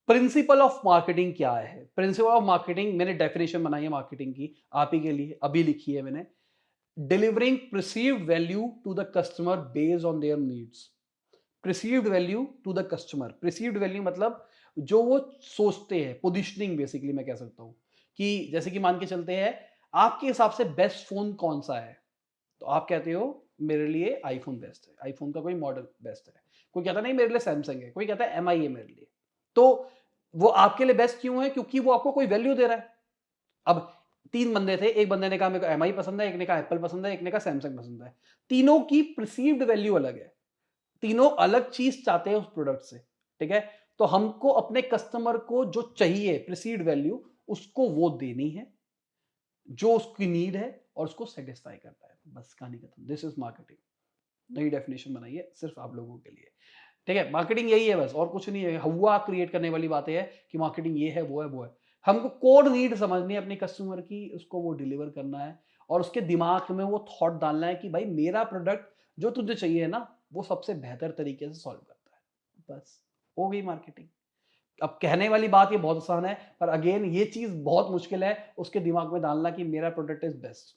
Principle of marketing क्या है? Principle of marketing मैंने डेफिनेशन बनाई है मार्केटिंग की, आप ही के लिए अभी लिखी है मैंने। Delivering perceived value to the customer based on their needs. Perceived value to the customer. Perceived value मतलब जो वो सोचते हैं, पोजिशनिंग बेसिकली मैं कह सकता हूँ कि जैसे कि मान के चलते हैं, आपके हिसाब से बेस्ट फोन कौन सा है? तो आप कहते हो मेरे लिए आईफोन बेस्ट है, आईफोन का कोई मॉडल बेस्ट है। कोई कहता नहीं मेरे लिए सैमसंग है, कोई कहता है एमआई है मेरे लिए। तो वो आपके लिए बेस्ट क्यों है? क्योंकि वो आपको कोई वैल्यू दे रहा है। अब 3 बंदे थे, एक बंदे ने कहा मेरे को एमआई पसंद है, एक ने कहा एप्पल पसंद है, एक ने कहा सैमसंग पसंद है। तीनों की परसीव्ड वैल्यू अलग है। तीनों अलग चीज चाहते हैं उस प्रोडक्ट से, ठीक है? तो हमको अपने कस्टमर को जो चाहिए परसीव्ड वैल्यू, उसको वो देनी है, जो उसकी नीड है और उसको सैटिस्फाई करता है। बस कहानी खत्म। This is marketing. नई डेफिनेशन बनाई है सिर्फ आप लोगों के लिए। ठीक है? मार्केटिंग यही है बस और कुछ नहीं है। हुआ क्रिएट करने वाली बातें हैं कि मार्केटिंग ये है, वो है, वो है। हमको कोर नीड समझनी है अपने कस्टमर की, उसको वो डिलीवर करना है और उसके दिमाग में वो थॉट डालना है कि भाई मेरा प्रोडक्ट जो तुझे चाहिए ना, वो सबसे बेहतर तरीके से सॉल्व करता है। बस, हो गई मार्केटिंग। अब कहने वाली बात ये बहुत आसान है, पर अगेन ये चीज़ बहुत मुश्किल है उसके दिमाग में डालना कि मेरा प्रोडक्ट इज़ बेस्ट।